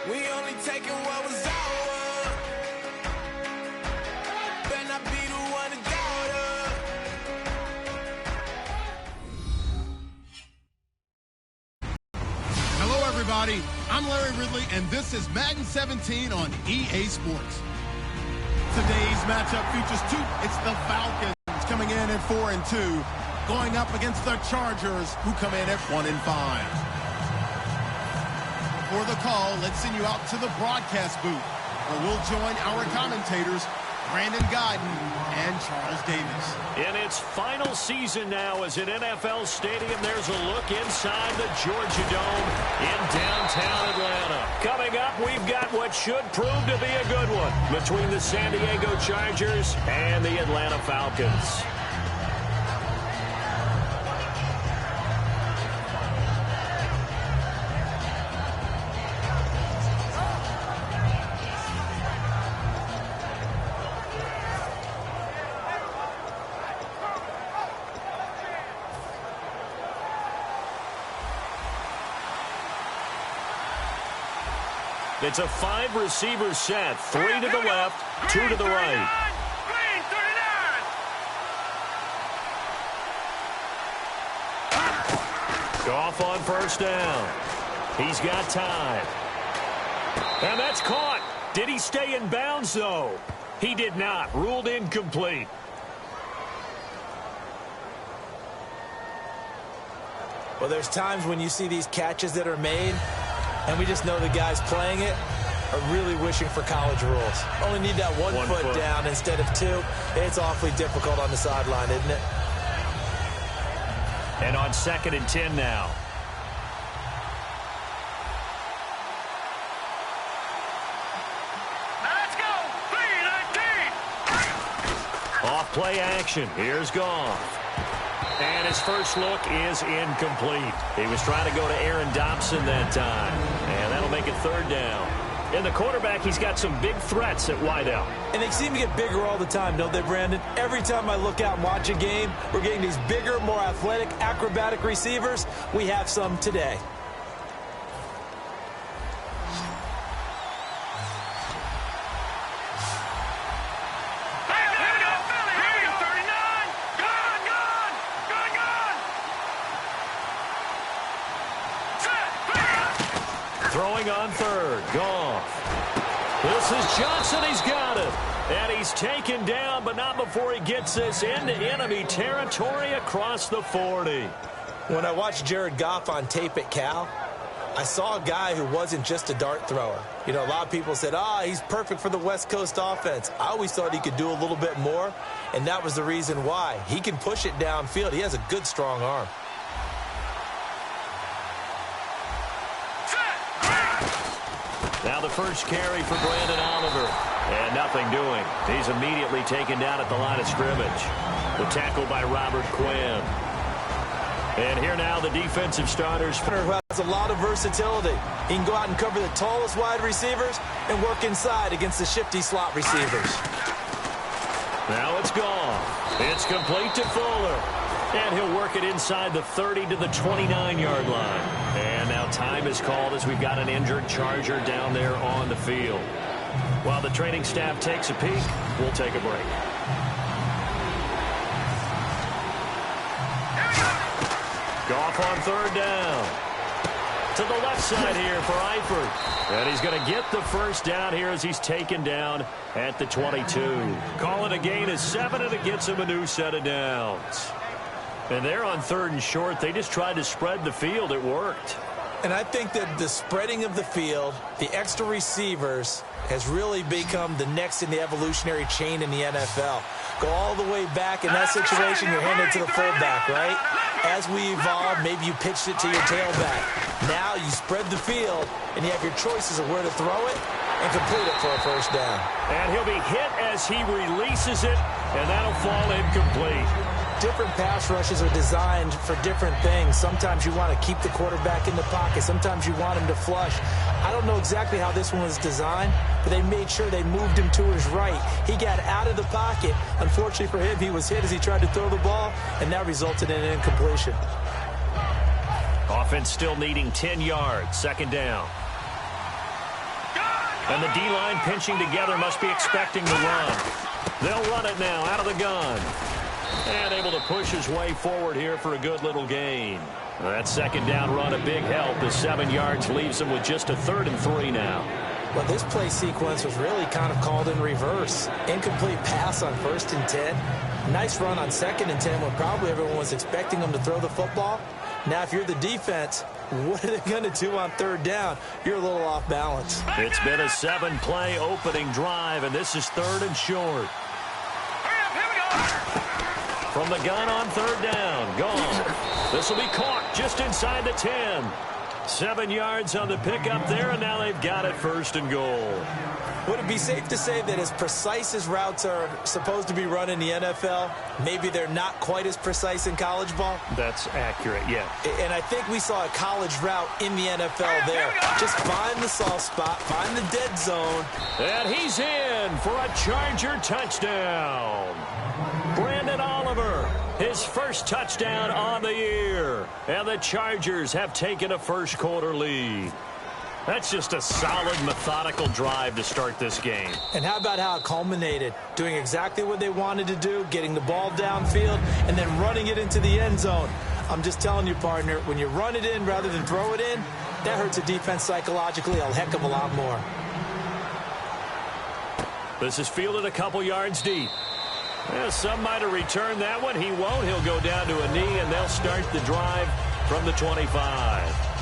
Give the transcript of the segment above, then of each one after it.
We only taking what was ours. Better not be the one to doubt us. Hello, everybody. I'm Larry Ridley, and this is Madden 17 on EA Sports. Today's matchup features two. It's the Falcons coming in at 4-2, going up against the Chargers, who come in at 1-5. For the call, let's send you out to the broadcast booth, where we'll join our commentators, Brandon Guyton and Charles Davis. In its final season now as an NFL stadium, there's a look inside the Georgia Dome in downtown Atlanta. Coming up, we've got what should prove to be a good one between the San Diego Chargers and the Atlanta Falcons. It's a 5-receiver set, 3 to the left, 2 to the right. Goff on first down. He's got time. And that's caught. Did he stay in bounds, though? He did not. Ruled incomplete. Well, there's times when you see these catches that are made, and we just know the guys playing it are really wishing for college rules. Only need that one foot down instead of 2. It's awfully difficult on the sideline, isn't it? And on 2nd and 10 now. Let's go! 3-19! Off play action. Here's Goff. And his first look is incomplete. He was trying to go to Aaron Dobson that time. And that'll make it 3rd down. And the quarterback, he's got some big threats at wideout. And they seem to get bigger all the time, don't they, Brandon? Every time I look out and watch a game, we're getting these bigger, more athletic, acrobatic receivers. We have some today. Throwing on 3rd. Goff. This is Johnson. He's got it. And he's taken down, but not before he gets this into enemy territory across the 40. When I watched Jared Goff on tape at Cal, I saw a guy who wasn't just a dart thrower. You know, a lot of people said, he's perfect for the West Coast offense. I always thought he could do a little bit more, and that was the reason why. He can push it downfield. He has a good, strong arm. Now the first carry for Brandon Oliver. And nothing doing. He's immediately taken down at the line of scrimmage. The tackle by Robert Quinn. And here now the defensive starters. Who has a lot of versatility. He can go out and cover the tallest wide receivers and work inside against the shifty slot receivers. Now it's gone. It's complete to Fuller. And he'll work it inside the 30 to the 29-yard line. And now time is called as we've got an injured Charger down there on the field. While the training staff takes a peek, we'll take a break. Goff on 3rd down. To the left side here for Eifert. And he's going to get the first down here as he's taken down at the 22. Call it a gain of 7, and it gets him a new set of downs. And they're on 3rd and short. They just tried to spread the field. It worked. And I think that the spreading of the field, the extra receivers, has really become the next in the evolutionary chain in the NFL. Go all the way back in that situation, you're handed to the fullback, right? As we evolve, maybe you pitched it to your tailback. Now you spread the field, and you have your choices of where to throw it and complete it for a first down. And he'll be hit as he releases it, and that'll fall incomplete. Different pass rushes are designed for different things. Sometimes you want to keep the quarterback in the pocket. Sometimes you want him to flush. I don't know exactly how this one was designed, but they made sure they moved him to his right. He got out of the pocket. Unfortunately for him, he was hit as he tried to throw the ball, and that resulted in an incompletion. Offense still needing 10 yards. 2nd down. And the D-line pinching together must be expecting the run. They'll run it now out of the gun. And able to push his way forward here for a good little gain. That second down run a big help as 7 yards leaves him with just a 3rd and 3 now. Well, this play sequence was really kind of called in reverse. Incomplete pass on 1st and 10. Nice run on 2nd and 10 when probably everyone was expecting him to throw the football. Now, if you're the defense, what are they going to do on 3rd down? You're a little off balance. It's been a 7-play opening drive, and this is 3rd and short. From the gun on 3rd down. Gone. This will be caught just inside the 10. 7 yards on the pickup there, and now they've got it 1st and goal. Would it be safe to say that as precise as routes are supposed to be run in the NFL, maybe they're not quite as precise in college ball? That's accurate, yeah. And I think we saw a college route in the NFL there. Just find the soft spot, find the dead zone. And he's in for a Charger touchdown. Brandon Oliver, his first touchdown on the year. And the Chargers have taken a first-quarter lead. That's just a solid, methodical drive to start this game. And how about how it culminated? Doing exactly what they wanted to do, getting the ball downfield, and then running it into the end zone. I'm just telling you, partner, when you run it in rather than throw it in, that hurts a defense psychologically a heck of a lot more. This is fielded a couple yards deep. Yeah, some might have returned that one. He won't. He'll go down to a knee, and they'll start the drive from the 25.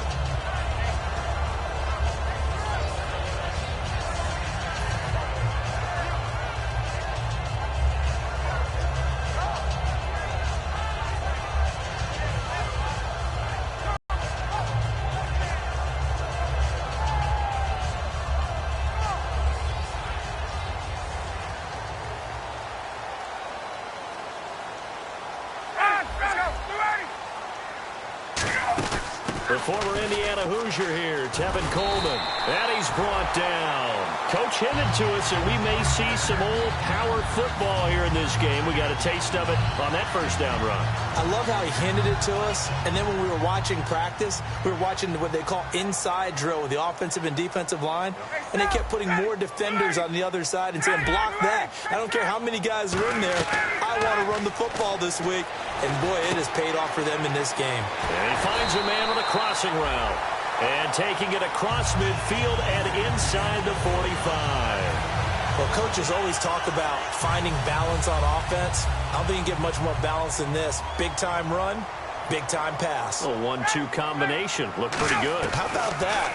The former Indiana Hoosier here, Tevin Coleman. And he's brought down. Coach hinted to us that we may see some old power football here in this game. We got a taste of it on that first down run. I love how he hinted it to us. And then when we were watching practice, we were watching what they call inside drill with the offensive and defensive line. And they kept putting more defenders on the other side and saying, block that. I don't care how many guys are in there. I want to run the football this week. And, boy, it has paid off for them in this game. And he finds a man on a crossing route. And taking it across midfield and inside the 45. Well, coaches always talk about finding balance on offense. I don't think you can get much more balance than this. Big-time run, big-time pass. A 1-2 combination. Looked pretty good. How about that?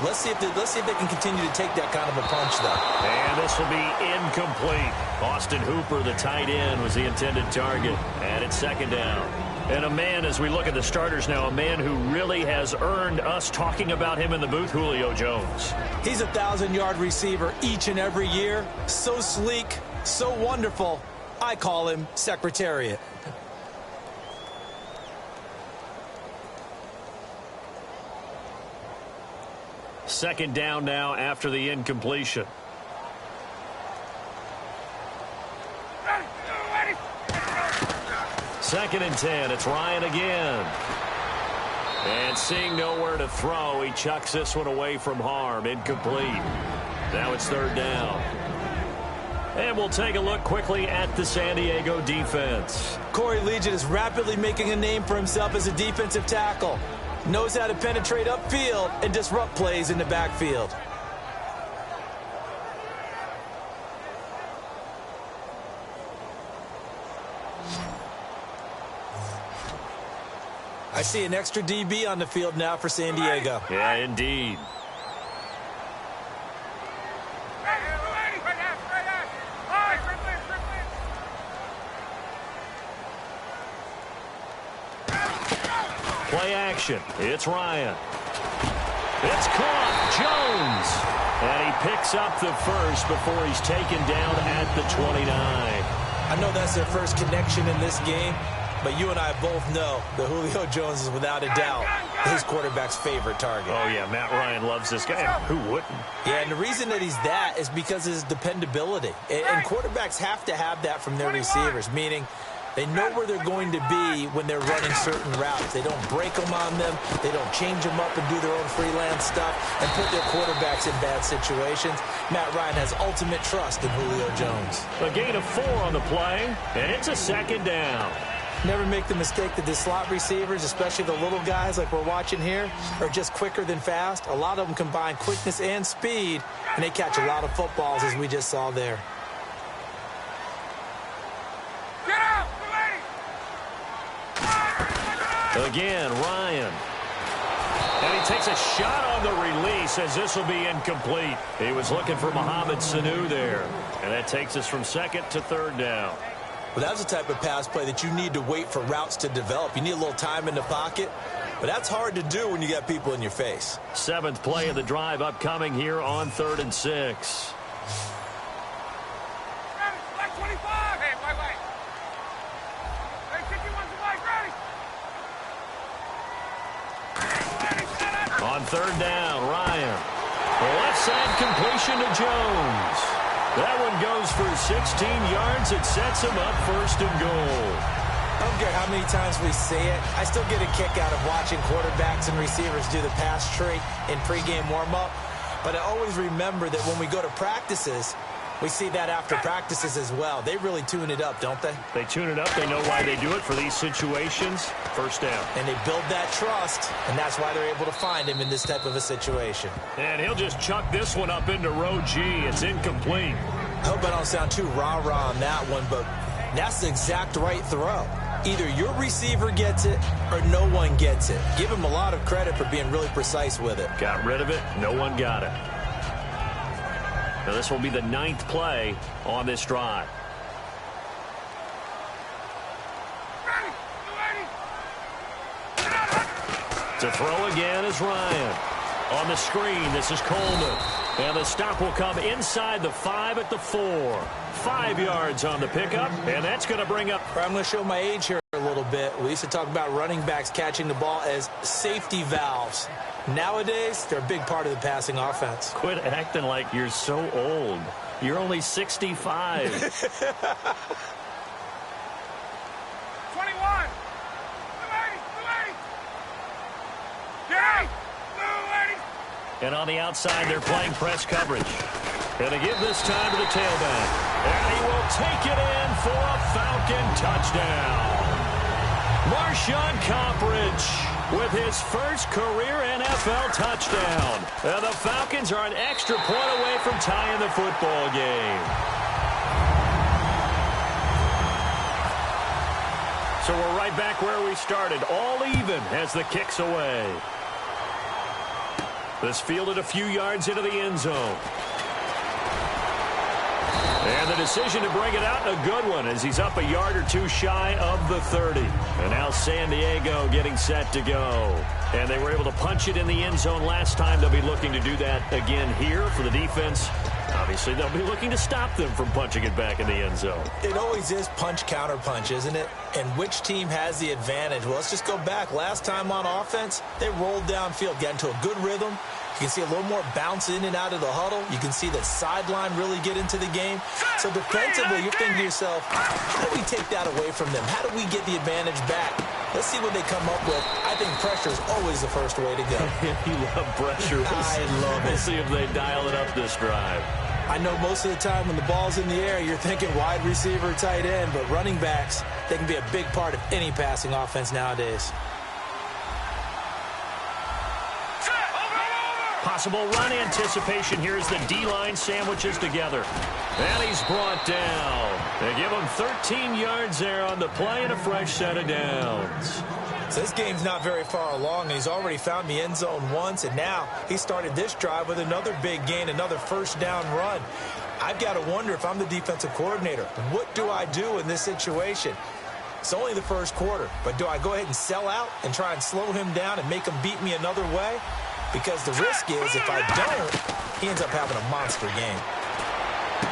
Let's see if they can continue to take that kind of a punch, though. And this will be incomplete. Austin Hooper, the tight end, was the intended target. And it's 2nd down. And a man, as we look at the starters now, a man who really has earned us talking about him in the booth, Julio Jones. He's a 1,000-yard receiver each and every year. So sleek, so wonderful. I call him Secretariat. Second down now after the incompletion. Second and 10. It's Ryan again. And seeing nowhere to throw, he chucks this one away from harm. Incomplete. Now it's 3rd down. And we'll take a look quickly at the San Diego defense. Corey Liuget is rapidly making a name for himself as a defensive tackle. Knows how to penetrate upfield and disrupt plays in the backfield. I see an extra DB on the field now for San Diego. Yeah, indeed. Play action. It's Ryan. It's caught. Jones. And he picks up the first before he's taken down at the 29. I know that's their first connection in this game, but you and I both know that Julio Jones is without a doubt his quarterback's favorite target. Oh, yeah, Matt Ryan loves this guy. Who wouldn't? Yeah, and the reason that he's that is because of his dependability. And quarterbacks have to have that from their receivers, meaning They know where they're going to be when they're running certain routes. They don't break them on them. They don't change them up and do their own freelance stuff and put their quarterbacks in bad situations. Matt Ryan has ultimate trust in Julio Jones. A gain of 4 on the play, and it's a second down. Never make the mistake that the slot receivers, especially the little guys like we're watching here, are just quicker than fast. A lot of them combine quickness and speed, and they catch a lot of footballs, as we just saw there. Get out! Again, Ryan. And he takes a shot on the release as this will be incomplete. He was looking for Mohamed Sanu there. And that takes us from second to third down. Well, that's the type of pass play that you need to wait for routes to develop. You need a little time in the pocket, but that's hard to do when you got people in your face. 7th play of the drive upcoming here on 3rd and 6. Like 25! Hey, wait. Hey, 51's the mic, ready? On 3rd down, Ryan. The left side completion to Jones. That one goes for 16 yards. It sets him up 1st and goal. I don't care how many times we say it. I still get a kick out of watching quarterbacks and receivers do the pass tree in pregame warm-up. But I always remember that when we go to practices, we see that after practices as well. They really tune it up, don't they? They tune it up. They know why they do it for these situations. 1st down. And they build that trust, and that's why they're able to find him in this type of a situation. And he'll just chuck this one up into row G. It's incomplete. I hope I don't sound too rah-rah on that one, but that's the exact right throw. Either your receiver gets it or no one gets it. Give him a lot of credit for being really precise with it. Got rid of it. No one got it. Now this will be the 9th play on this drive. To throw again is Ryan. On the screen, this is Coleman. And the stop will come inside the 5 at the 4. 5 yards on the pickup, and that's going to bring up... I'm going to show my age here a little bit. We used to talk about running backs catching the ball as safety valves. Nowadays, they're a big part of the passing offense. Quit acting like you're so old. You're only 65. 21! Get And on the outside, they're playing press coverage. And they give this time to the tailback. And he will take it in for a Falcon touchdown. Marshawn Coppridge with his first career NFL touchdown. And the Falcons are an extra point away from tying the football game. So we're right back where we started. All even as the kick's away. This fielded a few yards into the end zone. And the decision to bring it out, a good one, as he's up a yard or two shy of the 30. And now San Diego getting set to go. And they were able to punch it in the end zone last time. They'll be looking to do that again here for the defense. Obviously, they'll be looking to stop them from punching it back in the end zone. It always is punch-counter-punch, isn't it? And which team has the advantage? Well, let's just go back. Last time on offense, they rolled downfield, got into a good rhythm. You can see a little more bounce in and out of the huddle. You can see that sideline really get into the game. So defensively, you're thinking to yourself, how do we take that away from them? How do we get the advantage back? Let's see what they come up with. I think pressure is always the first way to go. You love pressure. I love it. We'll see if they dial it up this drive. I know most of the time when the ball's in the air, you're thinking wide receiver, tight end, but running backs, they can be a big part of any passing offense nowadays. Possible run anticipation here as the D-line sandwiches together. And he's brought down. They give him 13 yards there on the play and a fresh set of downs. So this game's not very far along, and he's already found the end zone once, and now he started this drive with another big gain, another first down run. I've got to wonder if I'm the defensive coordinator. What do I do in this situation? It's only the first quarter, but do I go ahead and sell out and try and slow him down and make him beat me another way? Because the risk is if I don't, he ends up having a monster game.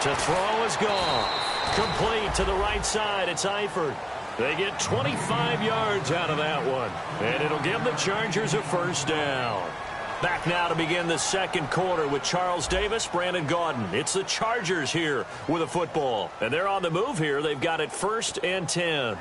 To throw is gone. Complete to the right side. It's Eifert. They get 25 yards out of that one. And it'll give the Chargers a first down. Back now to begin the second quarter with Charles Davis, Brandon Gaudin. It's the Chargers here with a football. And they're on the move here. They've got it 1st and 10.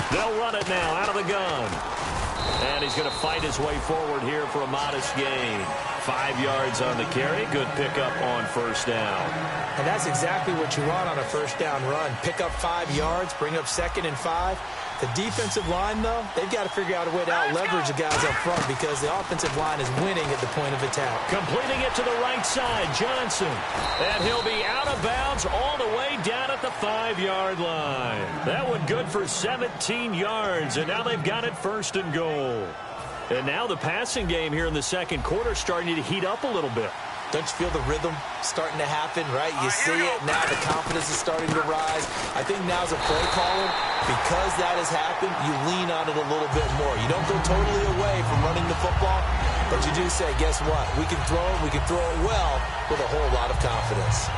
They'll run it now out of the gun. And he's going to fight his way forward here for a modest gain. 5 yards on the carry. Good pickup on 1st down. And that's exactly what you want on a 1st down run. Pick up 5 yards, bring up 2nd and 5. The defensive line, though, they've got to figure out a way to out-leverage the guys up front because the offensive line is winning at the point of attack. Completing it to the right side, Johnson. And he'll be out of bounds all the way down at the 5-yard line. That one good for 17 yards, and now they've got it 1st and goal. And now the passing game here in the second quarter starting to heat up a little bit. Don't you feel the rhythm starting to happen, right? You see it. Now the confidence is starting to rise. I think now's a play caller. Because that has happened, you lean on it a little bit more. You don't go totally away from running the football, but you do say, guess what? We can throw it. We can throw it well with a whole lot of confidence.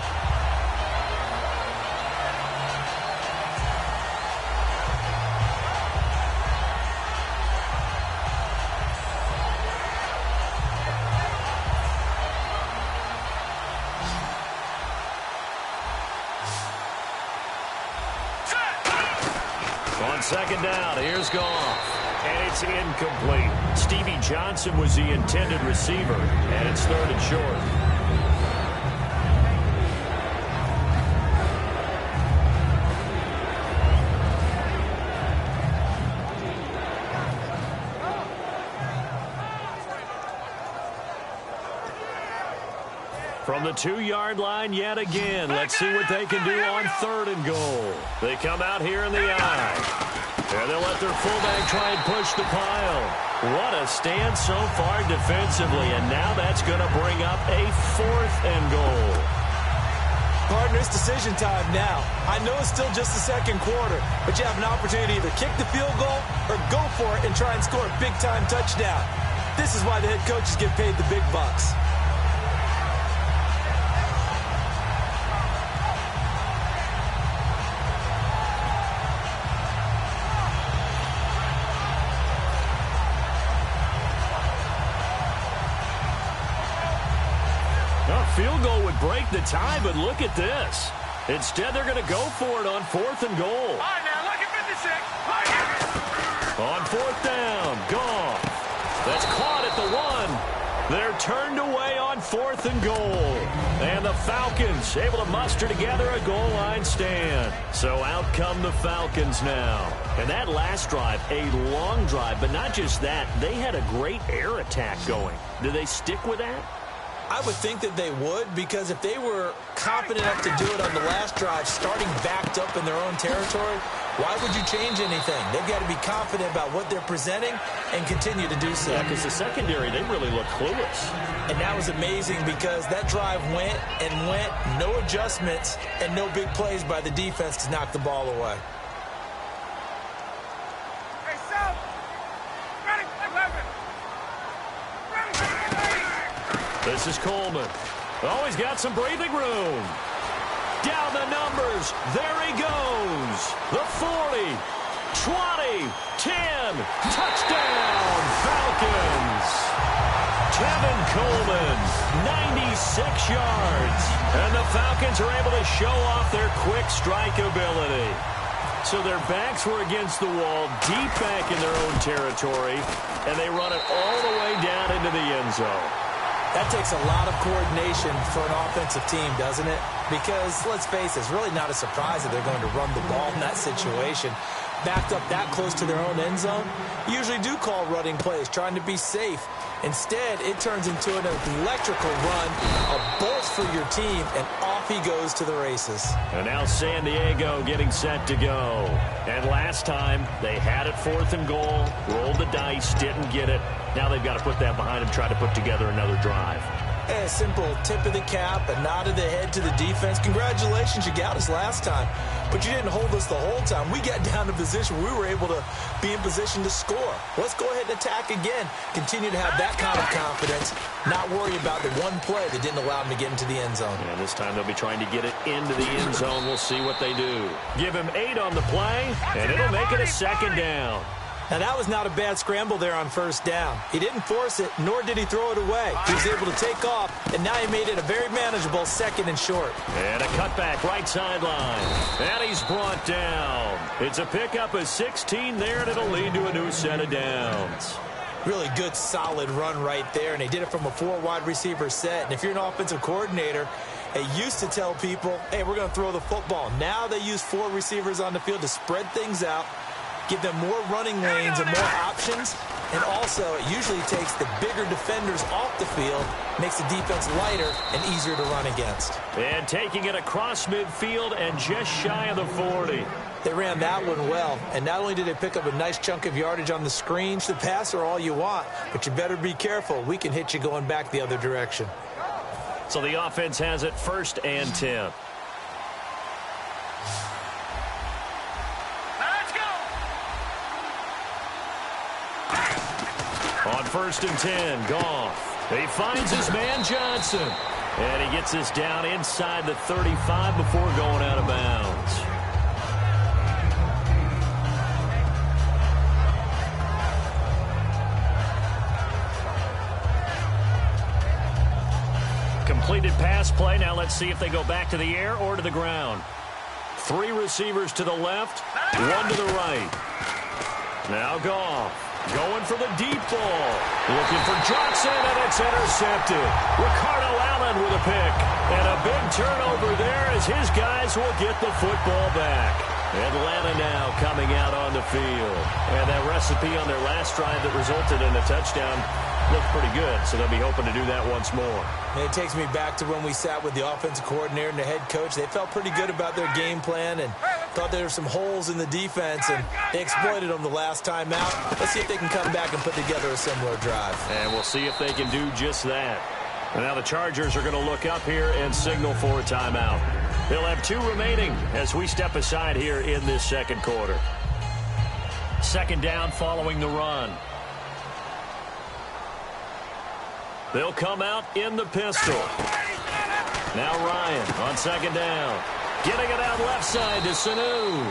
On 2nd down, here's Goff. And it's incomplete. Stevie Johnson was the intended receiver. And it's 3rd and short. From the 2-yard line yet again. Let's see what they can do on 3rd and goal. They come out here in the eye. And they'll let their fullback try and push the pile. What a stand so far defensively. And now that's going to bring up a 4th and goal. Partner, it's decision time now. I know it's still just the second quarter, but you have an opportunity to either kick the field goal or go for it and try and score a big-time touchdown. This is why the head coaches get paid the big bucks. Field goal would break the tie, but look at this. Instead, they're going to go for it on 4th and goal. All right, now, look at 56. On 4th down, Goff. That's caught at the 1. They're turned away on 4th and goal. And the Falcons able to muster together a goal line stand. So out come the Falcons now. And that last drive, a long drive, but not just that. They had a great air attack going. Do they stick with that? I would think that they would, because if they were confident enough to do it on the last drive, starting backed up in their own territory, why would you change anything? They've got to be confident about what they're presenting and continue to do so. Yeah, because the secondary, they really look clueless. And that was amazing because that drive went and went, no adjustments, and no big plays by the defense to knock the ball away. Hey, South. Ready, 11. This is Coleman. Oh, he's got some breathing room. Down the numbers. There he goes. The 40, 20, 10. Touchdown, Falcons. Kevin Coleman, 96 yards. And the Falcons are able to show off their quick strike ability. So their backs were against the wall, deep back in their own territory, and they run it all the way down into the end zone. That takes a lot of coordination for an offensive team, doesn't it? Because, let's face it, it's really not a surprise that they're going to run the ball in that situation. Backed up that close to their own end zone, you usually do call running plays, trying to be safe. Instead, it turns into an electrical run, a bolt for your team, and off he goes to the races. And now San Diego getting set to go. And last time, they had it 4th and goal, rolled the dice, didn't get it. Now they've got to put that behind them, try to put together another drive. A simple tip of the cap, a nod of the head to the defense. Congratulations, you got us last time, but you didn't hold us the whole time. We got down to position where we were able to be in position to score. Let's go ahead and attack again. Continue to have that kind of confidence, not worry about the one play that didn't allow them to get into the end zone. And this time they'll be trying to get it into the end zone. We'll see what they do. Give him 8 on the play, and it'll make it a second down. Now, that was not a bad scramble there on first down. He didn't force it, nor did he throw it away. He was able to take off, and now he made it a very manageable second and short. And a cutback right sideline. And he's brought down. It's a pickup of 16 there, and it'll lead to a new set of downs. Really good, solid run right there, and they did it from a 4 wide receiver set. And if you're an offensive coordinator, they used to tell people, hey, we're going to throw the football. Now they use 4 receivers on the field to spread things out, give them more running lanes and more options, and also it usually takes the bigger defenders off the field, makes the defense lighter and easier to run against. And taking it across midfield and just shy of the 40. They ran that one well, and not only did they pick up a nice chunk of yardage on the screens, the passer all you want, but you better be careful. We can hit you going back the other direction. So the offense has it 1st and 10. On 1st and 10, Goff. He finds his man Johnson. And he gets this down inside the 35 before going out of bounds. Completed pass play. Now let's see if they go back to the air or to the ground. 3 receivers to the left, 1 to the right. Now Goff. Going for the deep ball. Looking for Johnson, and it's intercepted. Ricardo Allen with a pick. And a big turnover there as his guys will get the football back. Atlanta now coming out on the field. And that recipe on their last drive that resulted in a touchdown looked pretty good, so they'll be hoping to do that once more. And it takes me back to when we sat with the offensive coordinator and the head coach. They felt pretty good about their game plan and thought there were some holes in the defense, and they exploited them the last time out. Let's see if they can come back and put together a similar drive. And we'll see if they can do just that. And now the Chargers are going to look up here and signal for a timeout. They'll have 2 remaining as we step aside here in this second quarter. 2nd down following the run. They'll come out in the pistol. Now Ryan on 2nd down. Getting it out left side to Sanu.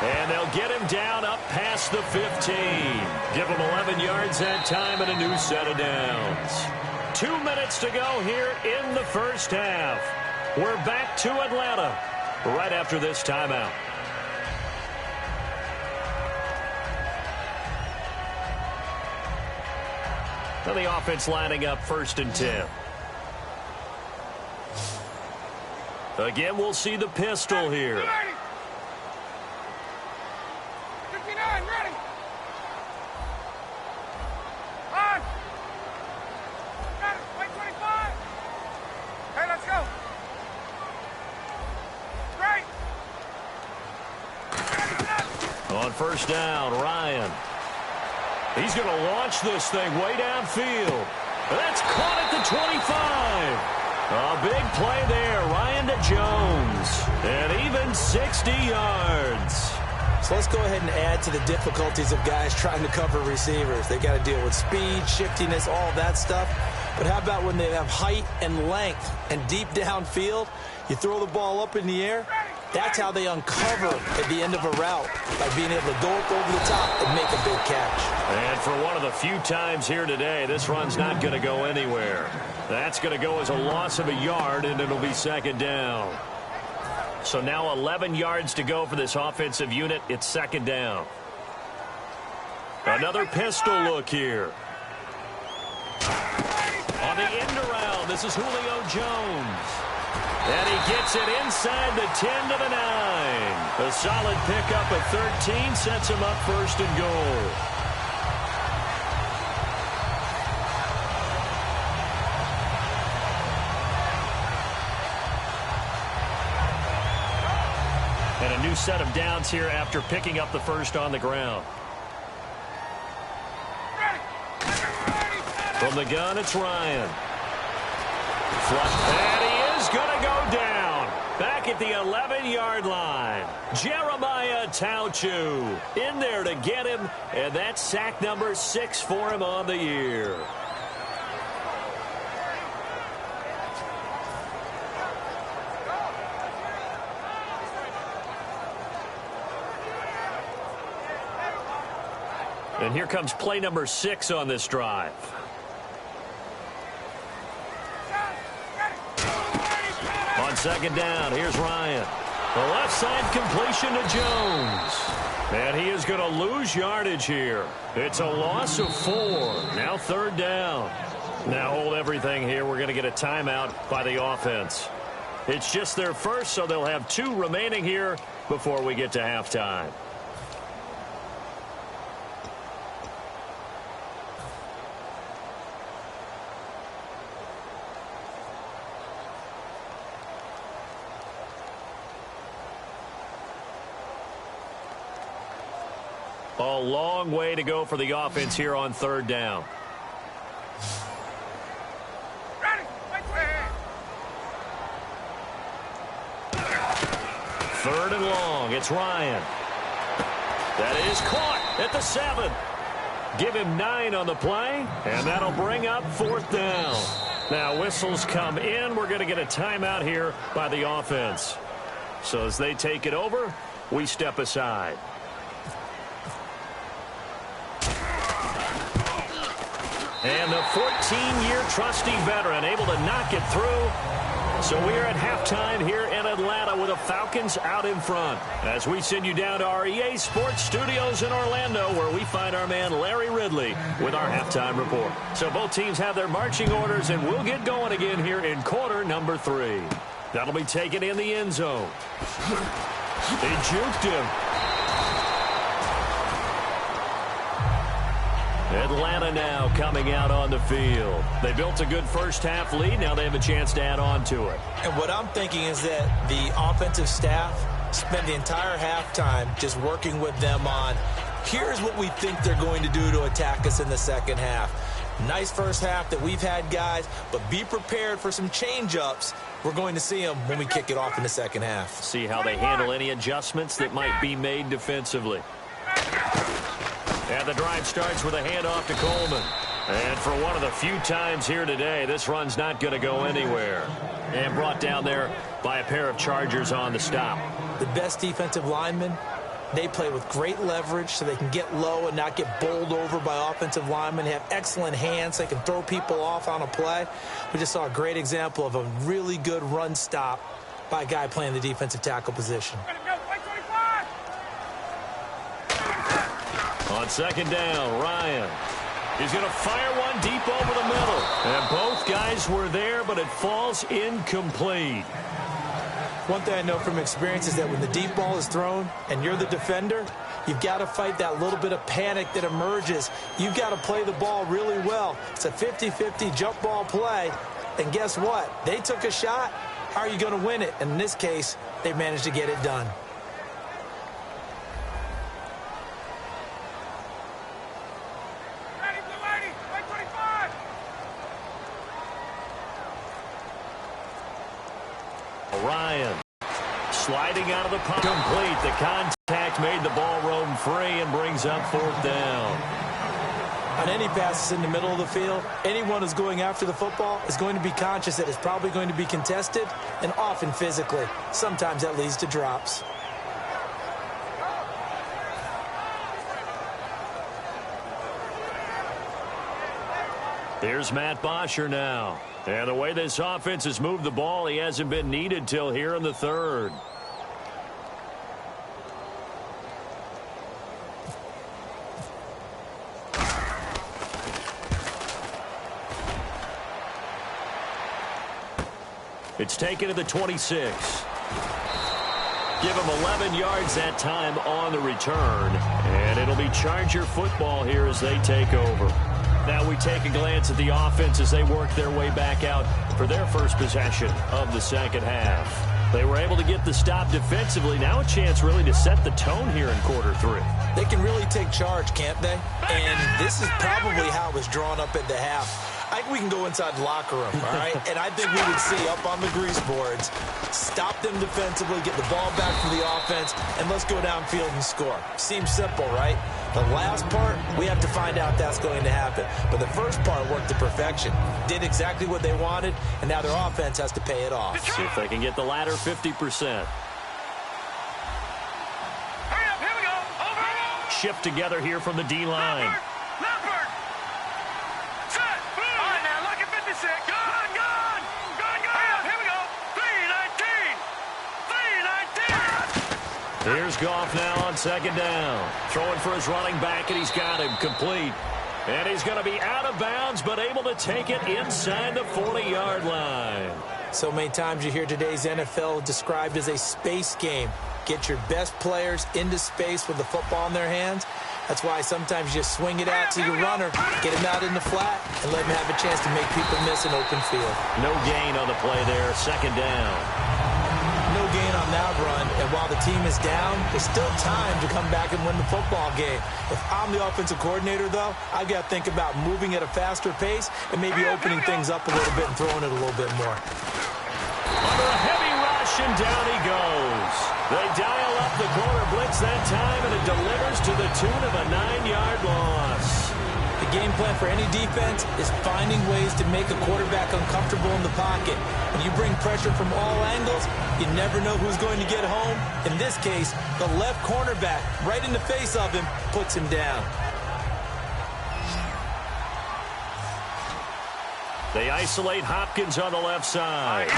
And they'll get him down up past the 15. Give him 11 yards that time and a new set of downs. 2 minutes to go here in the first half. We're back to Atlanta right after this timeout. Now the offense lining up 1st and 10. Again, we'll see the pistol here. 59, ready. On. Got it. Wait, 25. Hey, let's go. Right. On 1st down, Ryan. He's going to launch this thing way downfield. That's caught at the 25. A big play there, Ryan to Jones. And even 60 yards. So let's go ahead and add to the difficulties of guys trying to cover receivers. They got to deal with speed, shiftiness, all that stuff. But how about when they have height and length and deep downfield? You throw the ball up in the air. That's how they uncover at the end of a route, by being able to go up over the top and make a big catch. And for one of the few times here today, this run's not going to go anywhere. That's going to go as a loss of a yard, and it'll be 2nd down. So now 11 yards to go for this offensive unit. It's 2nd down. Another pistol look here. On the end around, this is Julio Jones. And he gets it inside the 10 to the 9. A solid pickup of 13 sets him up 1st and goal. And a new set of downs here after picking up the 1st on the ground. From the gun, it's Ryan. And he is going to go down. Back at the 11-yard line. Jeremiah Tauchu in there to get him. And that's sack number 6 for him on the year. And here comes play number 6 on this drive. On second down, here's Ryan. The left side completion to Jones. And he is going to lose yardage here. It's a loss of 4. Now third down. Now hold everything here. We're going to get a timeout by the offense. It's just their first, so they'll have 2 remaining here before we get to halftime. A long way to go for the offense here on third down. Third and long. It's Ryan. That is caught at the 7. Give him 9 on the play, and that'll bring up fourth down. Now whistles come in. We're going to get a timeout here by the offense. So as they take it over, we step aside. And the 14-year trusty veteran able to knock it through. So we are at halftime here in Atlanta with the Falcons out in front. As we send you down to our EA Sports Studios in Orlando, where we find our man Larry Ridley with our halftime report. So both teams have their marching orders, and we'll get going again here in quarter number 3. That'll be taken in the end zone. They juked him. Atlanta now coming out on the field. They built a good first-half lead. Now they have a chance to add on to it. And what I'm thinking is that the offensive staff spent the entire halftime just working with them on, here's what we think they're going to do to attack us in the second half. Nice first half that we've had, guys, but be prepared for some change-ups. We're going to see them when we kick it off in the second half. See how they handle any adjustments that might be made defensively. And the drive starts with a handoff to Coleman. And for one of the few times here today, this run's not going to go anywhere. And brought down there by a pair of Chargers on the stop. The best defensive linemen, they play with great leverage so they can get low and not get bowled over by offensive linemen. They have excellent hands. They can throw people off on a play. We just saw a great example of a really good run stop by a guy playing the defensive tackle position. On second down, Ryan. He's going to fire one deep over the middle. And both guys were there, but it falls incomplete. One thing I know from experience is that when the deep ball is thrown and you're the defender, you've got to fight that little bit of panic that emerges. You've got to play the ball really well. It's a 50-50 jump ball play. And guess what? They took a shot. How are you going to win it? And in this case, they managed to get it done. Ryan sliding out of the pocket. Complete. The contact made the ball roam free and brings up fourth down. On any passes in the middle of the field, anyone who's going after the football is going to be conscious that it's probably going to be contested and often physically. Sometimes that leads to drops. Here's Matt Bosher now. And the way this offense has moved the ball, he hasn't been needed till here in the third. It's taken to the 26. Give him 11 yards that time on the return. And it'll be Charger football here as they take over. Now we take a glance at the offense as they work their way back out for their first possession of the second half. They were able to get the stop defensively. Now a chance really to set the tone here in quarter 3. They can really take charge, can't they? And this is probably how it was drawn up at the half. I think we can go inside the locker room, all right? And I think we would see up on the grease boards, stop them defensively, get the ball back for the offense, and let's go downfield and score. Seems simple, right? The last part, we have to find out that's going to happen. But the first part worked to perfection. Did exactly what they wanted, and now their offense has to pay it off. See if they can get the latter 50%. Shift together here from the D-line. Leopard! Set! On now, look at 56. Gone! Here we go! 3-19! Here's Goff now on second down. Throwing for his running back, and he's got him complete. And he's going to be out of bounds, but able to take it inside the 40-yard line. So many times you hear today's NFL described as a space game. Get your best players into space with the football in their hands. That's why sometimes you just swing it out to your runner, get him out in the flat, and let him have a chance to make people miss an open field. No gain on the play there, second down. No gain on that run, and while the team is down, there's still time to come back and win the football game. If I'm the offensive coordinator, though, I've got to think about moving at a faster pace and maybe opening things up a little bit and throwing it a little bit more. Under a heavy rush, and down he goes. They dial up the corner blitz that time, and it delivers to the tune of a 9-yard loss. The game plan for any defense is finding ways to make a quarterback uncomfortable in the pocket. When you bring pressure from all angles, you never know who's going to get home. In this case, the left cornerback, right in the face of him, puts him down. They isolate Hopkins on the left side.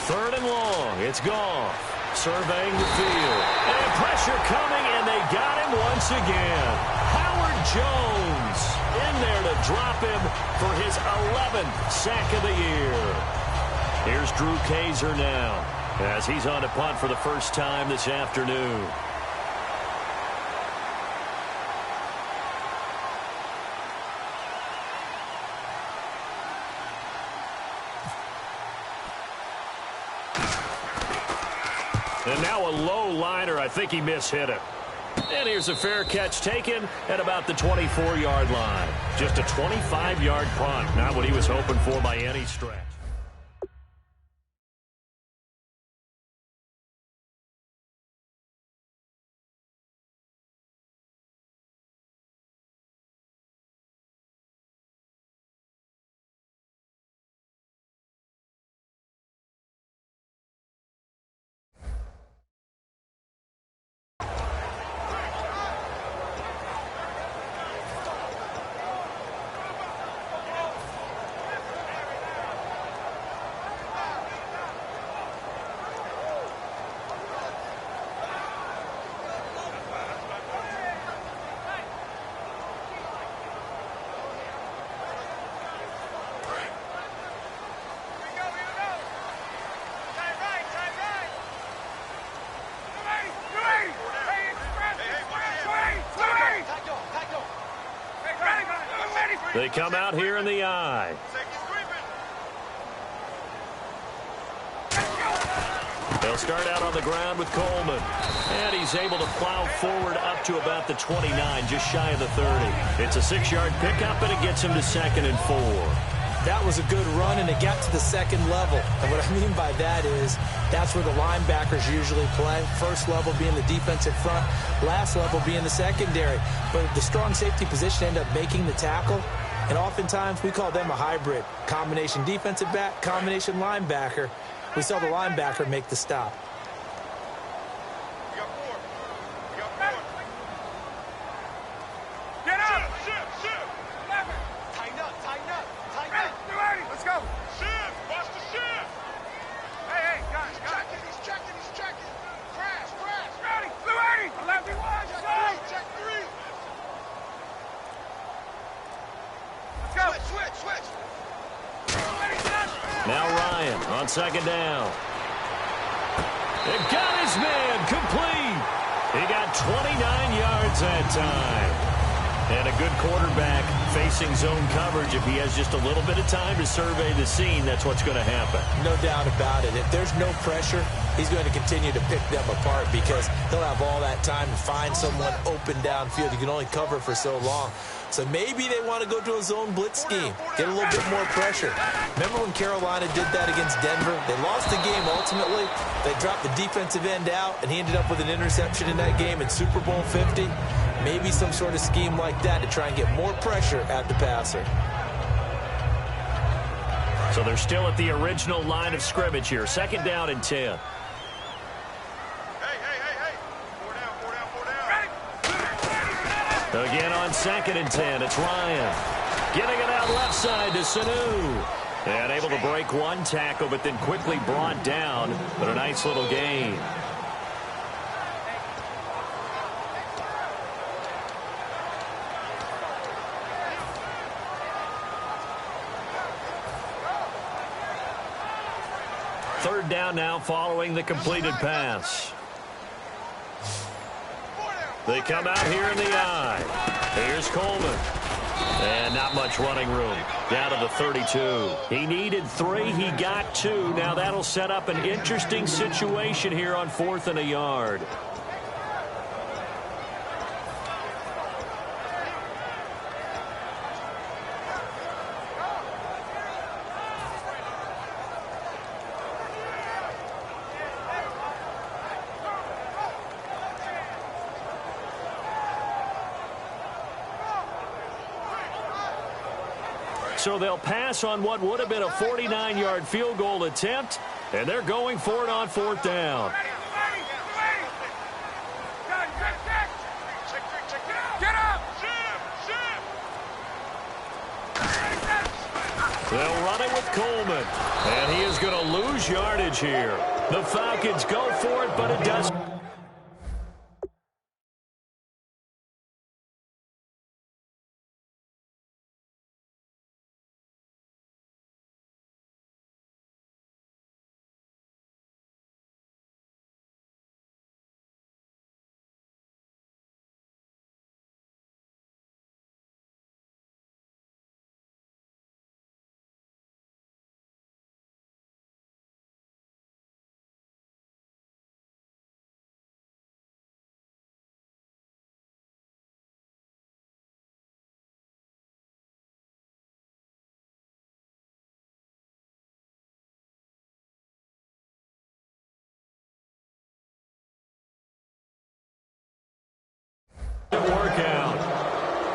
Third and long. It's Goff. Surveying the field. And pressure coming, and they got him once again. Howard Jones in there to drop him for his 11th sack of the year. Here's Drew Kaiser now as he's on to punt for the first time this afternoon. And now a low liner. I think he mishit it. And here's a fair catch taken at about the 24-yard line. Just a 25-yard punt. Not what he was hoping for by any stretch. They come out here in the eye. They'll start out on the ground with Coleman. And he's able to plow forward up to about the 29, just shy of the 30. It's a 6-yard pickup, and it gets him to 2nd and 4. That was a good run, and it got to the second level. And what I mean by that is that's where the linebackers usually play. First level being the defensive front, last level being the secondary. But the strong safety position ended up making the tackle. And oftentimes we call them a hybrid. Combination defensive back, combination linebacker. We saw the linebacker make the stop. Get up! Shift! Tighten up! Let's go! Shift! Watch the shift! Hey, guys! He's checking! Crash! Ready! Blue 80! Lefty one! Check 3! Let's go! Switch! Now Ryan on second down. They got his man complete. He got 29 yards that time. And a good quarterback facing zone coverage, if he has just a little bit of time to survey the scene, that's what's going to happen. No doubt about it. If there's no pressure, he's going to continue to pick them apart because he'll have all that time to find someone open downfield. You can only cover for so long. So maybe they want to go to a zone blitz scheme, get a little bit more pressure. Remember when Carolina did that against Denver? They lost the game ultimately. They dropped the defensive end out, and he ended up with an interception in that game in Super Bowl 50. Maybe some sort of scheme like that to try and get more pressure at the passer. So they're still at the original line of scrimmage here. 2nd down and 10. Again on 2nd and 10, it's Ryan. Getting it out left side to Sanu. And able to break one tackle, but then quickly brought down. But a nice little gain. Third down now following the completed pass. They come out here in the I. Here's Coleman. And not much running room. Down to the 32. He needed 3. He got 2. Now that'll set up an interesting situation here on 4th and a yard. So they'll pass on what would have been a 49-yard field goal attempt, and they're going for it on 4th down. They'll run it with Coleman, and he is going to lose yardage here. The Falcons go for it, but it doesn't. Workout.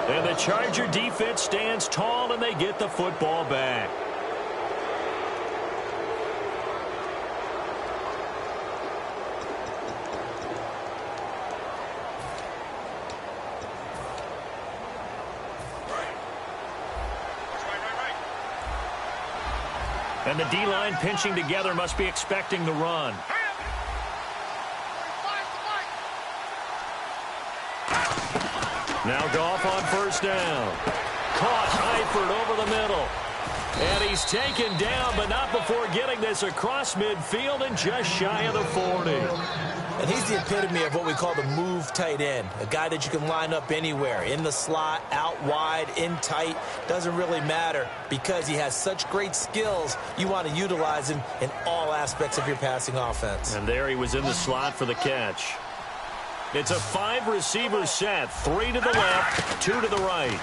And the Charger defense stands tall, and they get the football back. And the D-line pinching together must be expecting the run. Now Goff on 1st down. Caught Eifert over the middle. And he's taken down, but not before getting this across midfield and just shy of the 40. And he's the epitome of what we call the move tight end. A guy that you can line up anywhere. In the slot, out wide, in tight. Doesn't really matter because he has such great skills. You want to utilize him in all aspects of your passing offense. And there he was in the slot for the catch. It's a 5-receiver set. 3 to the left, 2 to the right.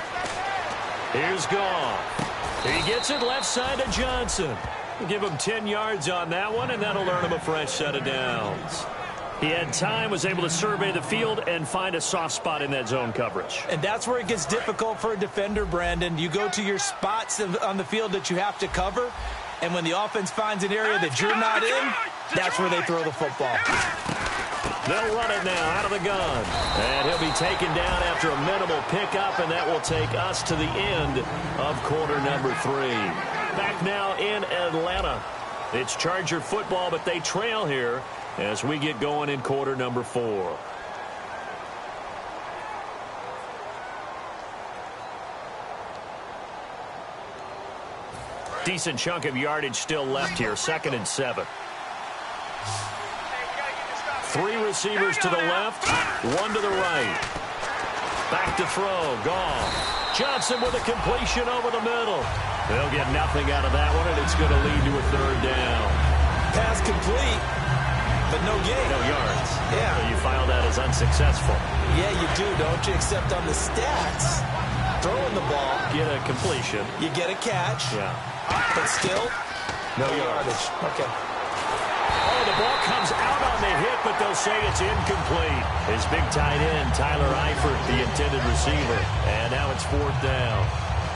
Here's Goff. He gets it left side to Johnson. Give him 10 yards on that one, and that'll earn him a fresh set of downs. He had time, was able to survey the field and find a soft spot in that zone coverage. And that's where it gets difficult for a defender, Brandon. You go to your spots on the field that you have to cover, and when the offense finds an area that you're not in, that's where they throw the football. They'll run it now out of the gun. And he'll be taken down after a minimal pickup, and that will take us to the end of quarter number 3. Back now in Atlanta. It's Charger football, but they trail here as we get going in quarter number 4. Decent chunk of yardage still left here. 2nd and 7. 3 receivers to the left, 1 to the right. Back to throw. Goff. Johnson with a completion over the middle. They'll get nothing out of that one, and it's going to lead to a third down. Pass complete, but no gain. No yards. Yeah. So you file that as unsuccessful. Yeah, you do, don't you? Except on the stats, throwing the ball. Get a completion. You get a catch. Yeah. But still, no yardage. Okay. Oh, the ball comes out on the hit, but they'll say it's incomplete. His big tight end, Tyler Eifert, the intended receiver. And now it's fourth down.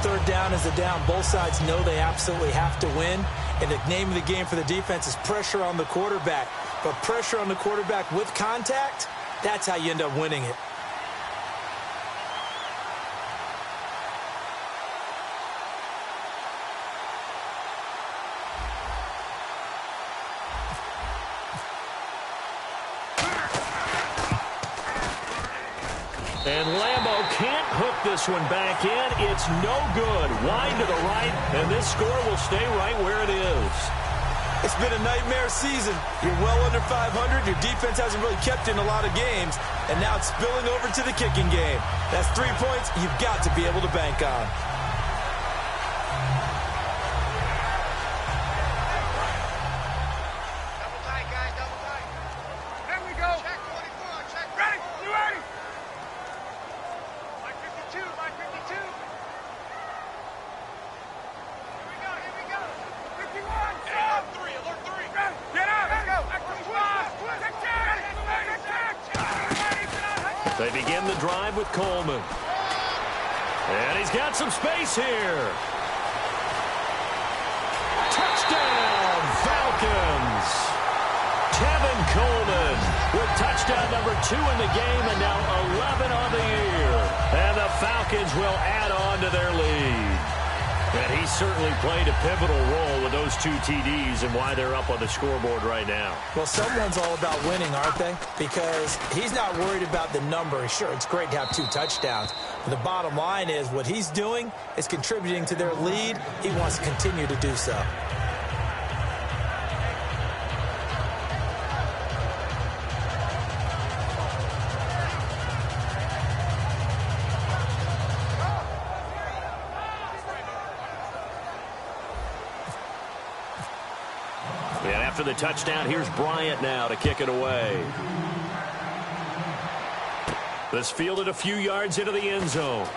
Third down is a down. Both sides know they absolutely have to win. And the name of the game for the defense is pressure on the quarterback. But pressure on the quarterback with contact, that's how you end up winning it. And Lambo can't hook this one back in. It's no good. Wide to the right, and this score will stay right where it is. It's been a nightmare season. You're well under 500. Your defense hasn't really kept in a lot of games, and now it's spilling over to the kicking game. That's 3 points you've got to be able to bank on. They begin the drive with Coleman. And he's got some space here. Touchdown, Falcons. Kevin Coleman with touchdown number 2 in the game and now 11 on the year. And the Falcons will add on to their lead. And he certainly played a pivotal role with those 2 TDs and why they're up on the scoreboard right now. Well, someone's all about winning, aren't they? Because he's not worried about the number. Sure, it's great to have 2 touchdowns. But the bottom line is what he's doing is contributing to their lead. He wants to continue to do so. After the touchdown, here's Bryant now to kick it away. This fielded a few yards into the end zone.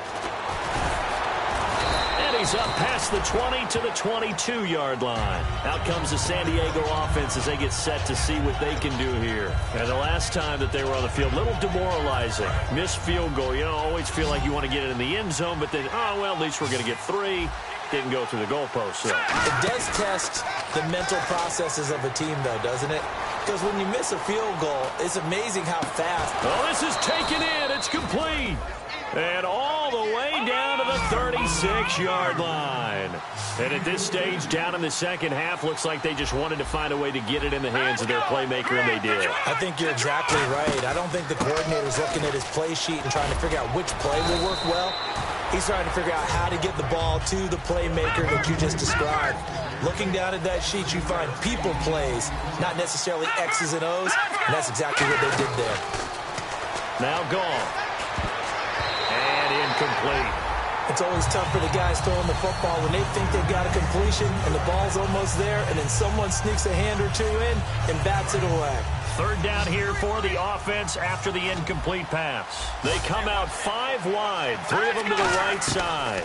And he's up past the 20 to the 22-yard line. Out comes the San Diego offense as they get set to see what they can do here. And the last time that they were on the field, a little demoralizing. Missed field goal. You know, always feel like you want to get it in the end zone, but then, oh, well, at least we're going to get 3. Didn't go through the goalpost. So. It does test the mental processes of a team, though, doesn't it? Because when you miss a field goal, it's amazing how fast. Oh, this is taken in. It's complete. And all the way down to the 36-yard line. And at this stage, down in the second half, looks like they just wanted to find a way to get it in the hands of their playmaker, and they did. I think you're exactly right. I don't think the coordinator's looking at his play sheet and trying to figure out which play will work well. He's trying to figure out how to get the ball to the playmaker that you just described. Looking down at that sheet, you find people plays, not necessarily X's and O's, and that's exactly what they did there. Now gone. And incomplete. It's always tough for the guys throwing the football when they think they've got a completion and the ball's almost there, and then someone sneaks a hand or 2 in and bats it away. Third down here for the offense after the incomplete pass. They come out 5 wide, 3 of them to the right side.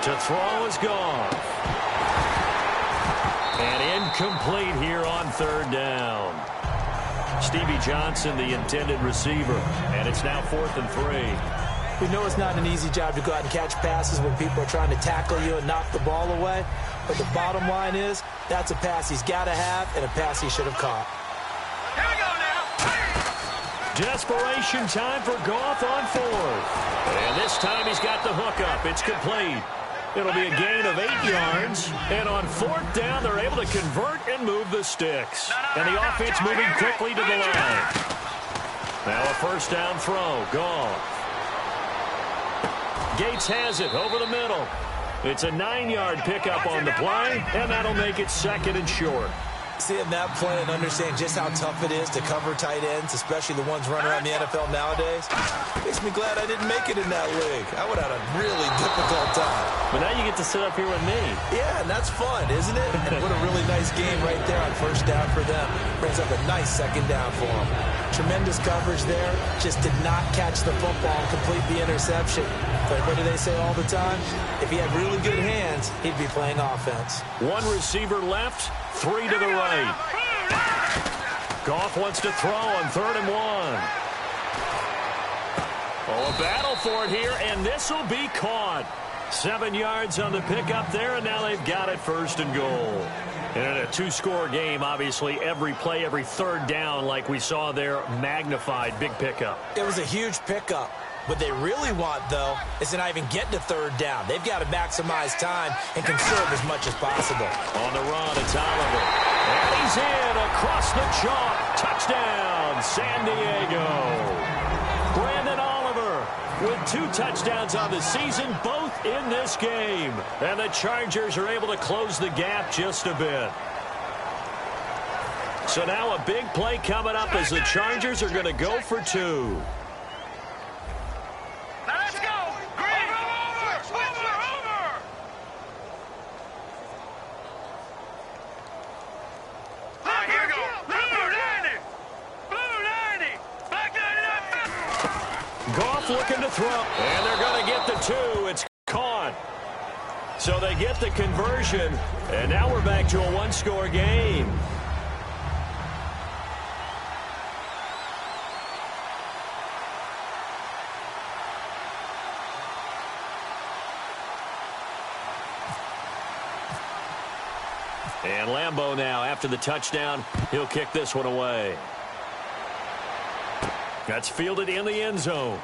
To throw is gone. And incomplete here on third down. Stevie Johnson, the intended receiver. And it's now 4th and 3. We know it's not an easy job to go out and catch passes when people are trying to tackle you and knock the ball away. But the bottom line is, that's a pass he's got to have and a pass he should have caught. Here we go now. Desperation time for Goff on 4th. And this time he's got the hook up. It's complete. It'll be a gain of 8 yards. And on 4th down, they're able to convert and move the sticks. And the offense moving quickly to the line. Now a first down throw. Goff. Gates has it over the middle. It's a 9-yard pickup on the play, and that'll make it 2nd and short. Seeing that play and understand just how tough it is to cover tight ends, especially the ones running around the NFL nowadays, makes me glad I didn't make it in that league. I would have had a really difficult time. But now you get to sit up here with me. Yeah, and that's fun, isn't it? And what a really nice game right there on first down for them. Brings up a nice second down for them. Tremendous coverage there. Just did not catch the football and complete the interception. But what do they say all the time? If he had really good hands, he'd be playing offense. One receiver left, 3 to the right. Goff wants to throw on 3rd and 1. Oh, a battle for it here, and this will be caught. 7 yards on the pickup there, and now they've got it 1st and goal. And in a 2-score game, obviously, every play, every 3rd down, like we saw there, magnified. Big pickup. It was a huge pickup. What they really want, though, is to not even get to 3rd down. They've got to maximize time and conserve as much as possible. On the run, it's Oliver. And he's in across the chalk. Touchdown, San Diego. Brandon Oliver with 2 touchdowns on the season, both in this game. And the Chargers are able to close the gap just a bit. So now a big play coming up as the Chargers are going to go for 2. Goff looking to throw, and they're going to get the 2. It's caught. So they get the conversion, and now we're back to a 1-score game. And Lambeau now, after the touchdown, he'll kick this one away. That's fielded in the end zone.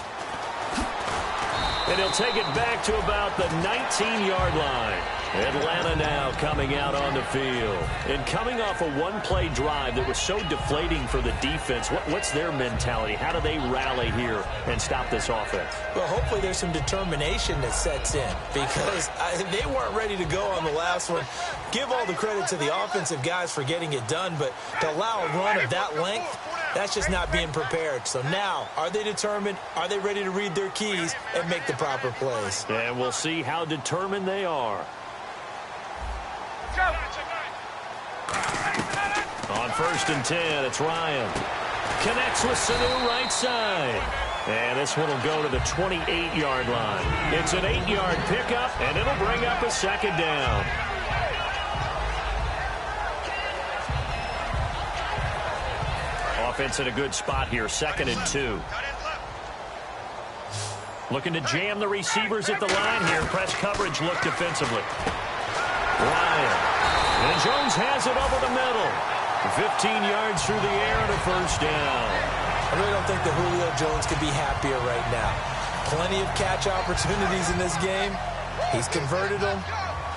And he'll take it back to about the 19-yard line. Atlanta now coming out on the field. And coming off a one-play drive that was so deflating for the defense, what's their mentality? How do they rally here and stop this offense? Well, hopefully there's some determination that sets in because they weren't ready to go on the last one. Give all the credit to the offensive guys for getting it done, but to allow a run of that length, that's just not being prepared. So now, are they determined? Are they ready to read their keys and make the proper plays? And we'll see how determined they are. On 1st and 10, it's Ryan. Connects with Sanu right side. And this one will go to the 28-yard line. It's an 8-yard pickup, and it'll bring up a 2nd down. Offense in a good spot here, 2nd and 2. Looking to jam the receivers at the line here. Press coverage look defensively. Ryan. And Jones has it over the middle. 15 yards through the air and a 1st down. I really don't think that Julio Jones could be happier right now. Plenty of catch opportunities in this game. He's converted them,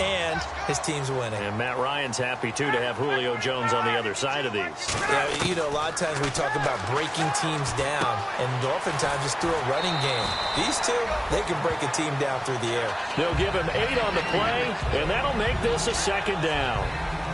and his team's winning. And Matt Ryan's happy, too, to have Julio Jones on the other side of these. Yeah, you know, a lot of times we talk about breaking teams down, and oftentimes just through a running game. These two, they can break a team down through the air. They'll give him 8 on the play, and that'll make this a 2nd down.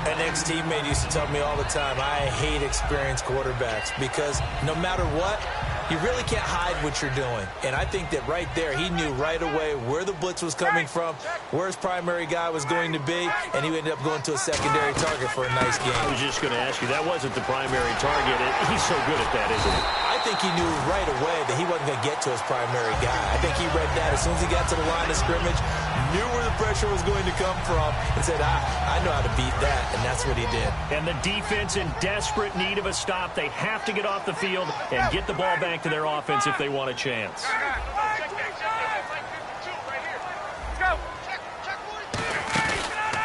An ex-teammate used to tell me all the time, I hate experienced quarterbacks because no matter what, you really can't hide what you're doing. And I think that right there, he knew right away where the blitz was coming from, where his primary guy was going to be, and he ended up going to a secondary target for a nice game. I was just going to ask you, that wasn't the primary target. He's so good at that, isn't he? I think he knew right away that he wasn't going to get to his primary guy. I think he read that as soon as he got to the line of scrimmage, knew where the pressure was going to come from, and said, I know how to beat that, and that's what he did. And the defense in desperate need of a stop. They have to get off the field and get the ball back to their offense if they want a chance.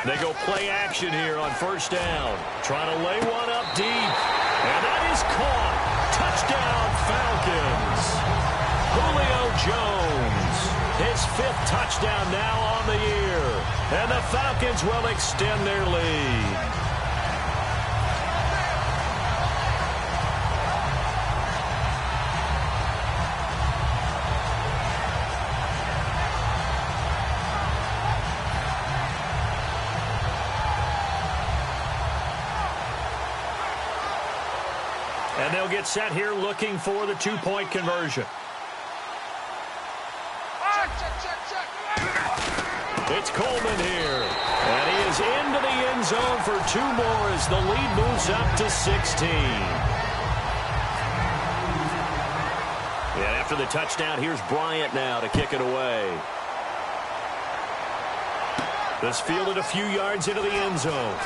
They go play action here on 1st down. Trying to lay one up deep. And that is caught. Touchdown, Falcons. Julio Jones. His 5th touchdown now on the year. And the Falcons will extend their lead. And they'll get set here looking for the two-point conversion. It's Coleman here. And he is into the end zone for two more as the lead moves up to 16. And after the touchdown, here's Bryant now to kick it away. This fielded a few yards into the end zone.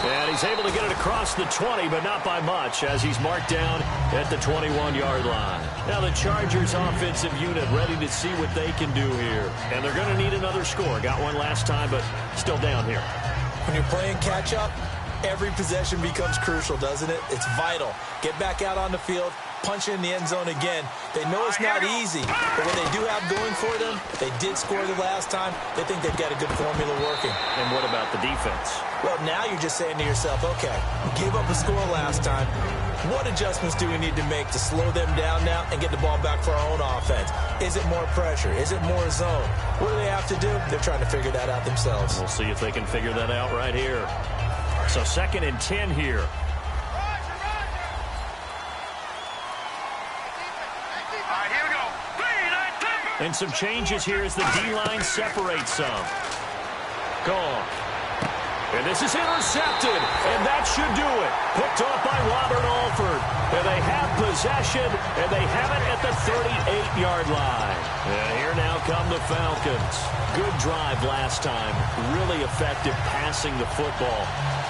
And he's able to get it across the 20, but not by much, as he's marked down at the 21-yard line. Now the Chargers offensive unit ready to see what they can do here. And they're going to need another score. Got one last time, but still down here. When you're playing catch-up, every possession becomes crucial, doesn't it? It's vital. Get back out on the field, punch it in the end zone again. They know it's not easy, but what they do have going for them, they did score the last time. They think they've got a good formula working. And what about the defense? Well, now you're just saying to yourself, okay, we gave up a score last time. What adjustments do we need to make to slow them down now and get the ball back for our own offense? Is it more pressure? Is it more zone? What do they have to do? They're trying to figure that out themselves. We'll see if they can figure that out right here. So 2nd and 10 here. And some changes here as the D-line separates some. Gone. And this is intercepted, and that should do it. Picked off by Robert Alford. And they have possession, and they have it at the 38-yard line. And here now come the Falcons. Good drive last time. Really effective passing the football.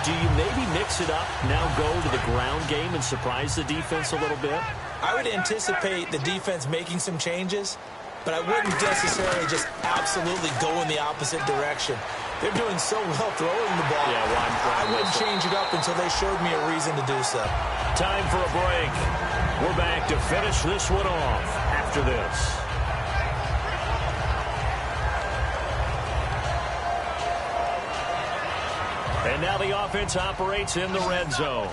Do you maybe mix it up, now go to the ground game and surprise the defense a little bit? I would anticipate the defense making some changes, but I wouldn't necessarily just absolutely go in the opposite direction. They're doing so well throwing the ball. Yeah, I wouldn't change it up until they showed me a reason to do so. Time for a break. We're back to finish this one off after this. And now the offense operates in the red zone.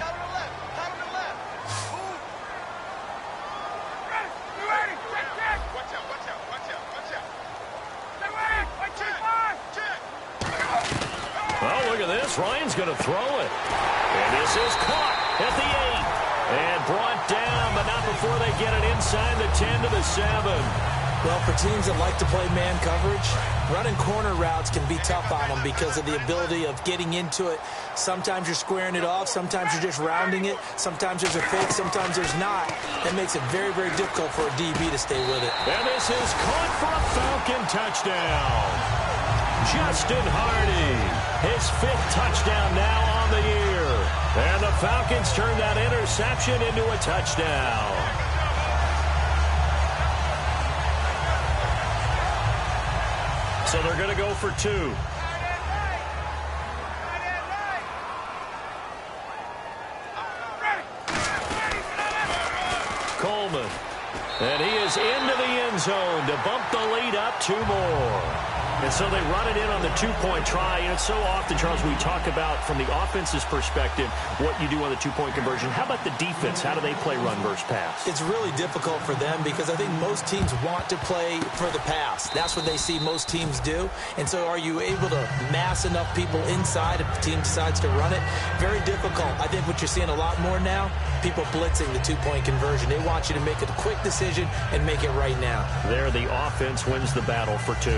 Oh, look at this. Ryan's going to throw it. And this is caught at the 8. And brought down, but not before they get it inside the 10 to the 7. Well, for teams that like to play man coverage, running corner routes can be tough on them because of the ability of getting into it. Sometimes you're squaring it off. Sometimes you're just rounding it. Sometimes there's a fake. Sometimes there's not. That makes it very, very difficult for a DB to stay with it. And this is caught for a Falcon touchdown. Justin Hardy, his 5th touchdown now on the year. And the Falcons turn that interception into a touchdown. So they're going to go for 2. Coleman. And he is into the end zone to bump the lead up 2 more. And so they run it in on the 2-point try. And it's so often, Charles, we talk about from the offense's perspective what you do on the 2-point conversion. How about the defense? How do they play run versus pass? It's really difficult for them because I think most teams want to play for the pass. That's what they see most teams do. And so are you able to mass enough people inside if the team decides to run it? Very difficult. I think what you're seeing a lot more now, people blitzing the 2-point conversion. They want you to make a quick decision and make it right now. There, the offense wins the battle for 2.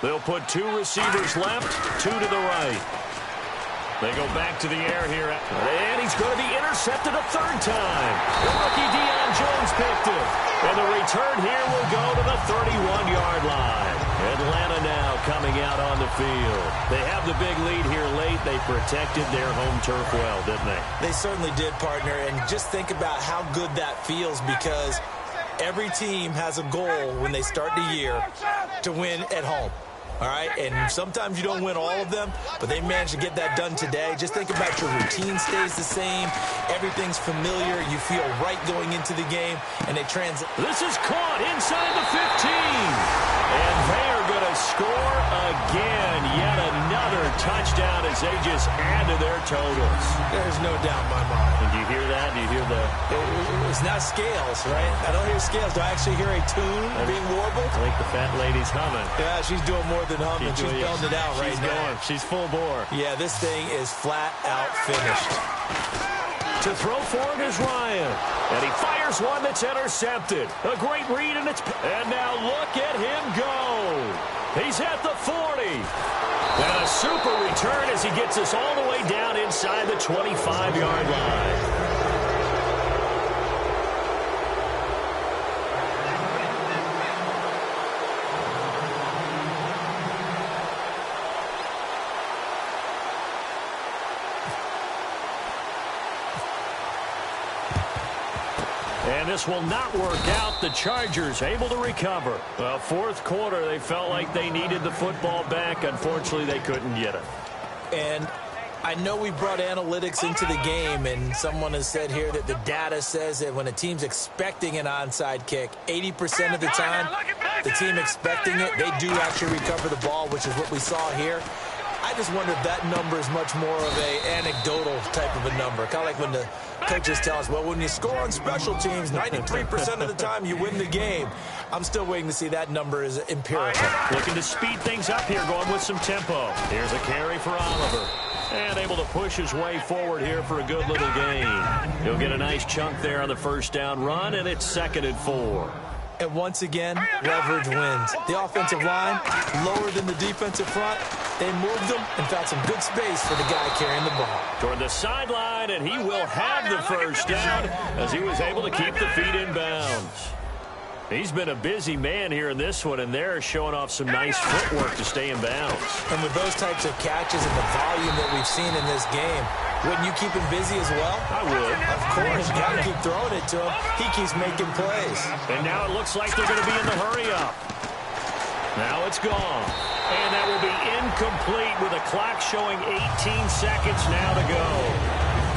They'll put 2 receivers left, 2 to the right. They go back to the air here. And he's going to be intercepted a 3rd time. The rookie Deion Jones picked it. And the return here will go to the 31-yard line. Atlanta now coming out on the field. They have the big lead here late. They protected their home turf well, didn't they? They certainly did, partner. And just think about how good that feels because every team has a goal when they start the year to win at home. All right, and sometimes you don't win all of them, but they managed to get that done today. Just think about your routine stays the same. Everything's familiar. You feel right going into the game, and they transit. This is caught inside the 15. And they are going to score again. Yet another touchdown as they just add to their totals. There's no doubt in my mind. And do you hear that? Do you hear the... It's not scales, right? I don't hear scales. Do I actually hear a tune being warbled? I think the fat lady's humming. Yeah, she's doing more than humming. She's belting it out right now. She's full bore. Yeah, this thing is flat out finished. To throw for it is Ryan. And he fires one that's intercepted. A great read, and now look at him go. He's at the 40. And a super return as he gets us all the way down inside the 25-yard line. And this will not work out. The Chargers able to recover. Well, fourth quarter, they felt like they needed the football back. Unfortunately, they couldn't get it. And I know we brought analytics into the game, and someone has said here that the data says that when a team's expecting an onside kick, 80% of the time, the team expecting it, they do actually recover the ball, which is what we saw here. I just wonder if that number is much more of an anecdotal type of a number. Kind of like when the coaches tell us, well, when you score on special teams, 93% of the time you win the game. I'm still waiting to see that number is empirical. Looking to speed things up here, going with some tempo. Here's a carry for Oliver. And able to push his way forward here for a good little gain. He'll get a nice chunk there on the first down run, and it's 2nd and 4. And once again, leverage wins. The offensive line, lower than the defensive front. They moved them and found some good space for the guy carrying the ball. Toward the sideline, and he will have the first down as he was able to keep the feet in bounds. He's been a busy man here in this one, and they're showing off some nice footwork to stay in bounds. And with those types of catches and the volume that we've seen in this game, wouldn't you keep him busy as well? I would. Of course. You got to keep throwing it to him. He keeps making plays. And now it looks like they're going to be in the hurry-up. Now it's gone. And that will be incomplete with a clock showing 18 seconds now to go.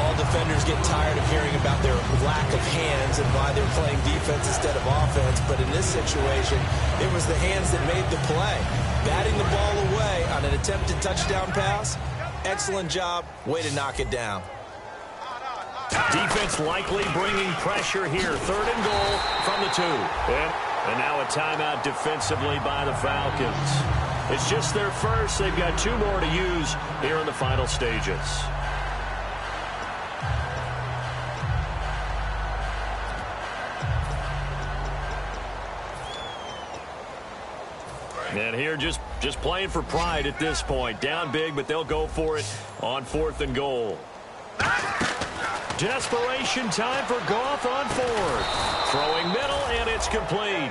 All defenders get tired of hearing about their lack of hands and why they're playing defense instead of offense. But in this situation, it was the hands that made the play. Batting the ball away on an attempted touchdown pass. Excellent job. Way to knock it down. Defense likely bringing pressure here. 3rd and goal from the 2. And now a timeout defensively by the Falcons. It's just their first. They've got 2 more to use here in the final stages. And here just playing for pride at this point. Down big, but they'll go for it on 4th and goal. Desperation time for Goff on 4th. Throwing middle, and it's complete.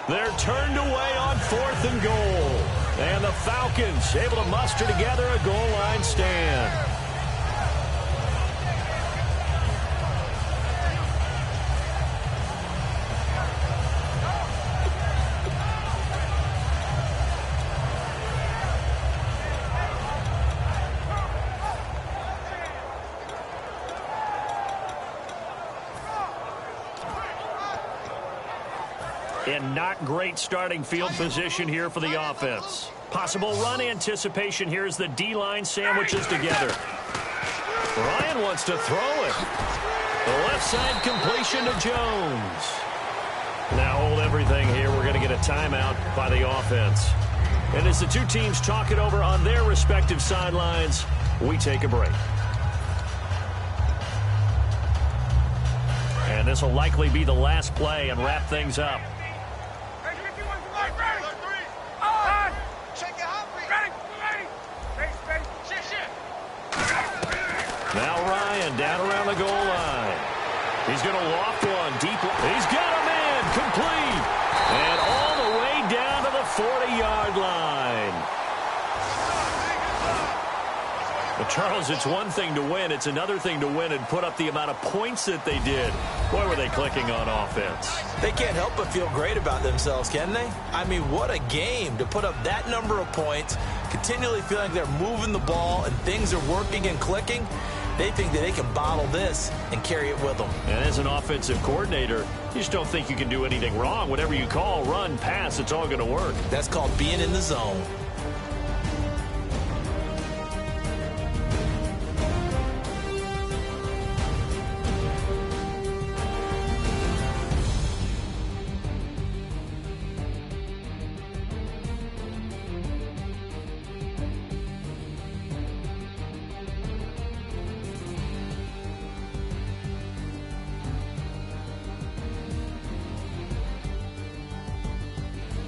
They're turned away on 4th and goal. And the Falcons able to muster together a goal line stand. And not great starting field position here for the offense. Possible run anticipation here as the D-line sandwiches together. Ryan wants to throw it. The left side completion to Jones. Now hold everything here. We're going to get a timeout by the offense. And as the 2 teams talk it over on their respective sidelines, we take a break. And this will likely be the last play and wrap things up. Now Ryan down around the goal line. He's going to loft one deep. He's got a man complete. And all the way down to the 40-yard line. But Charles, it's one thing to win. It's another thing to win and put up the amount of points that they did. Boy, were they clicking on offense. They can't help but feel great about themselves, can they? I mean, what a game to put up that number of points, continually feeling like they're moving the ball and things are working and clicking. They think that they can bottle this and carry it with them. And as an offensive coordinator, you just don't think you can do anything wrong. Whatever you call, run, pass, it's all going to work. That's called being in the zone.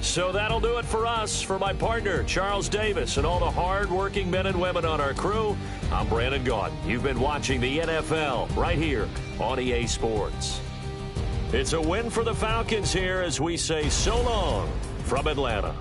So that'll do it for us. For my partner, Charles Davis, and all the hard-working men and women on our crew, I'm Brandon Gaudin. You've been watching the NFL right here on EA Sports. It's a win for the Falcons here as we say so long from Atlanta.